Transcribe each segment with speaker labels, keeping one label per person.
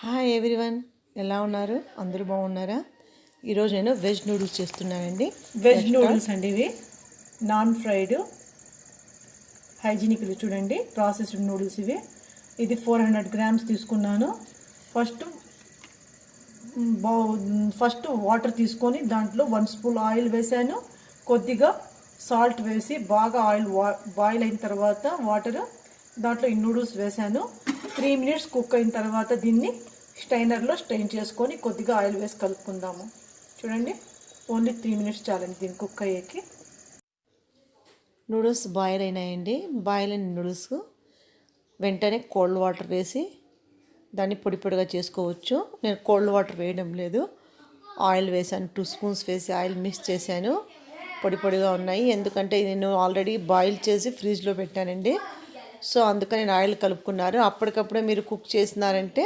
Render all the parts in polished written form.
Speaker 1: Hi everyone, ఎలా ఉన్నారు? అందరూ బాగున్నారా? ఈరోజు నేను వెజ్ నూడిల్స్ చేస్తున్నానండి.
Speaker 2: వెజ్ నూడిల్స్ అండి. ఇవి నాన్ ఫ్రైడ్ హైజీనిక్. చూడండి, ప్రాసెస్డ్ నూడిల్స్ ఇవి. ఇది 400 గ్రామ్స్ తీసుకున్నాను. ఫస్ట్ వాటర్ తీసుకొని దాంట్లో 1 స్పూన్ ఆయిల్ వేసాను. కొద్దిగా సాల్ట్ వేసి బాగా ఆయిల్ బాయిల్ అయిన తర్వాత వాటర్ దాంట్లో ఈ నూడిల్స్ వేసాను. 3 మినిట్స్ కుక్ అయిన తర్వాత దీన్ని స్ట్రైనర్లో స్ట్రెయిన్ చేసుకొని కొద్దిగా ఆయిల్ వేసి కలుపుకుందాము. చూడండి, ఓన్లీ 3 మినిట్స్ చాలండి దీన్ని కుక్ అయ్యేకి.
Speaker 1: నూడిల్స్ బాయిల్ అయినాయండి. బాయిల్ అయిన నూడిల్స్ వెంటనే కోల్డ్ వాటర్ వేసి దాన్ని పొడి పొడిగా చేసుకోవచ్చు. నేను కోల్డ్ వాటర్ వేయడం లేదు, ఆయిల్ వేసాను. 2 స్పూన్స్ వేసి ఆయిల్ మిక్స్ చేశాను. పొడి పొడిగా ఉన్నాయి, ఎందుకంటే నేను ఆల్రెడీ బాయిల్ చేసి ఫ్రిడ్జ్లో పెట్టానండి. సో అందుకని నేను ఆయిల్ కలుపుకున్నారు. అప్పటికప్పుడే మీరు కుక్ చేసినారంటే,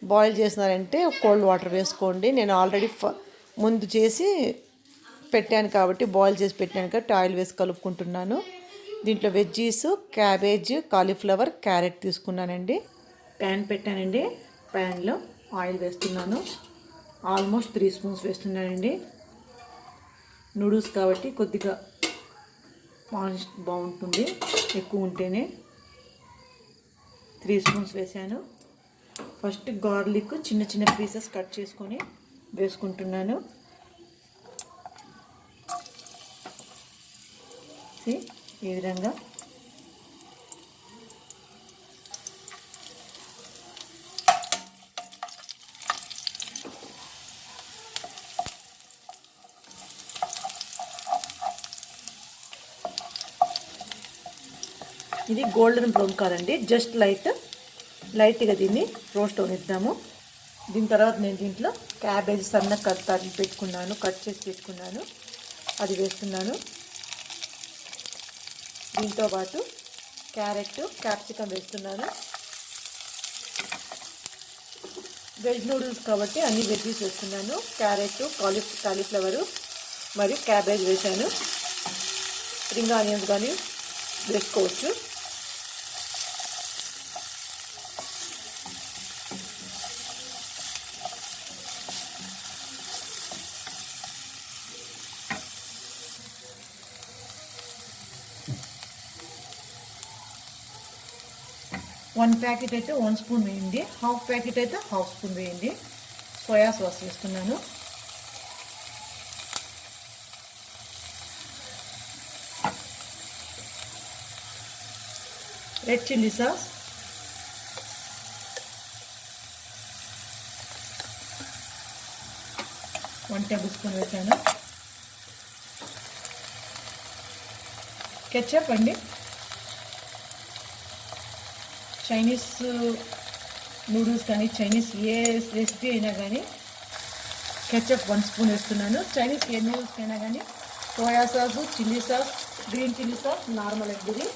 Speaker 1: బాయిల్ చేసినారంటే కోల్డ్ వాటర్ వేసుకోండి. నేను ఆల్రెడీ ముందు చేసి పెట్టాను కాబట్టి, బాయిల్ చేసి పెట్టాను కాబట్టి ఆయిల్ వేసి కలుపుకుంటున్నాను. దీంట్లో వెజ్జీస్, క్యాబేజ్, కాలీఫ్లవర్, క్యారెట్ తీసుకున్నానండి.
Speaker 2: ప్యాన్ పెట్టానండి. ప్యాన్లో ఆయిల్ వేస్తున్నాను. ఆల్మోస్ట్ 3 స్పూన్స్ వేస్తున్నానండి. నూడిల్స్ కాబట్టి కొద్దిగా బాగుంటుంది, ఎక్కువ ఉంటేనే. 3 స్పూన్స్ వేసాను. ఫస్ట్ గార్లిక్ చిన్న చిన్న పీసెస్ కట్ చేసుకొని వేసుకుంటున్నాను. ఈ విధంగా ఇది గోల్డెన్ బ్రౌన్ కాదండి, జస్ట్ లైట్గా దీన్ని రోస్ట్ అవనిద్దాము. దీని తర్వాత నేను దీంట్లో క్యాబేజ్ సన్న కట్ చేసి పెట్టుకున్నాను, అది వేస్తున్నాను. దీంతో పాటు క్యారెట్, క్యాప్సికమ్ వేస్తున్నాను. వెజ్ నూడిల్స్ కాబట్టి అన్ని వెజ్జీస్ వేస్తున్నాను. క్యారెట్, కాలీఫ్లవరు మరియు క్యాబేజ్ వేసాను. స్ప్రింగ్ ఆనియన్స్ కానీ వేసుకోవచ్చు. వన్ ప్యాకెట్ అయితే 1 స్పూన్ వేయండి, హాఫ్ ప్యాకెట్ అయితే హాఫ్ స్పూన్ వేయండి. సోయా సాస్ వేస్తున్నాను. Red chilli sauce, one table spoon వేసాను. కెచప్ అండి, చైనీస్ నూడిల్స్ కానీ చైనీస్ ఏ రెసిపీ అయినా కానీ కెచప్ 1 స్పూన్ వేస్తున్నాను. చైనీస్ ఏ నూడిల్స్ అయినా కానీ soya sauce, chilli sauce, green chilli sauce normal అండి.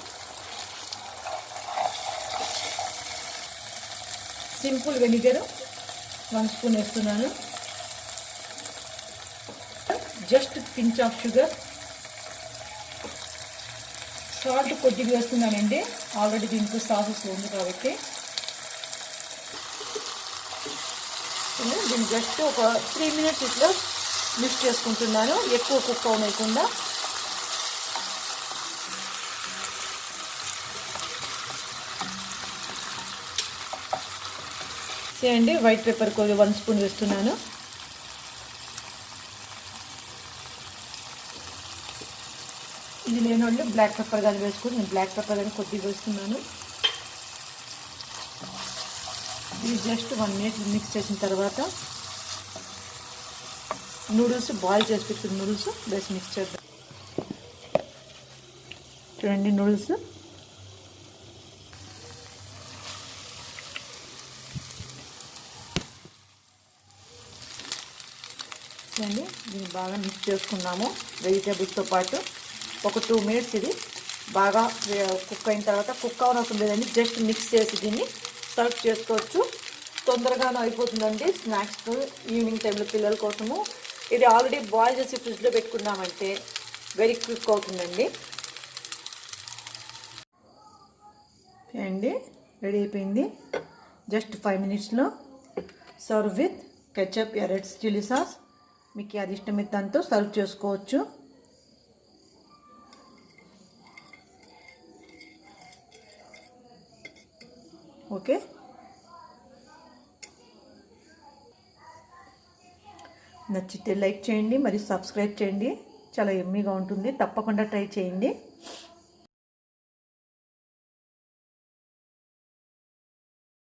Speaker 2: సింపుల్ వెనిగర్ 1 స్పూన్ వేస్తున్నాను. Just pinch of sugar, salt కొద్దిగా వేస్తున్నానండి, ఆల్రెడీ దీంట్లో సాసెస్ ఉంది కాబట్టి. దీన్ని జస్ట్ ఒక 3 మినిట్స్ ఇట్లా మిక్స్ చేసుకుంటున్నాను, ఎక్కువ కుక్ అవ్వకుండా. చేయండి. వైట్ పెప్పర్ కొద్దిగా 1 స్పూన్ వేస్తున్నాను. ఇది లేని వాళ్ళు బ్లాక్ పెప్పర్ కానీ వేసుకొని, నేను బ్లాక్ పెప్పర్ కానీ కొద్దిగా వేస్తున్నాను. ఇది జస్ట్ 1 మినిట్ మిక్స్ చేసిన తర్వాత నూడిల్స్, బాయిల్ చేసి పెట్టుకున్న నూడిల్స్ వేసి మిక్స్ చేద్దాం. చూడండి, నూడిల్స్ చూడండి, దీన్ని బాగా మిక్స్ చేసుకున్నాము వెజిటేబుల్స్తో పాటు. ఒక 2 మినిట్స్ ఇది బాగా కుక్ అయిన తర్వాత, కుక్ అవనవసరం లేదండి, జస్ట్ మిక్స్ చేసి దీన్ని సర్వ్ చేసుకోవచ్చు. తొందరగానే అయిపోతుందండి. స్నాక్స్ ఈవినింగ్ టైంలో పిల్లల కోసము. ఇది ఆల్రెడీ బాయిల్ చేసి ఫ్రిడ్జ్లో పెట్టుకున్నామంటే వెరీ క్విక్ అవుతుందండి. అండి రెడీ అయిపోయింది. జస్ట్ 5 మినిట్స్లో serve with ketchup yeah red chilli sauce. మీకు అది ఇష్టమైతే దాంతో సర్వ్ చేసుకోవచ్చు. ఓకే, నచ్చితే లైక్ చేయండి మరియు సబ్స్క్రైబ్ చేయండి. చాలా యమ్మీగా ఉంటుంది, తప్పకుండా ట్రై చేయండి.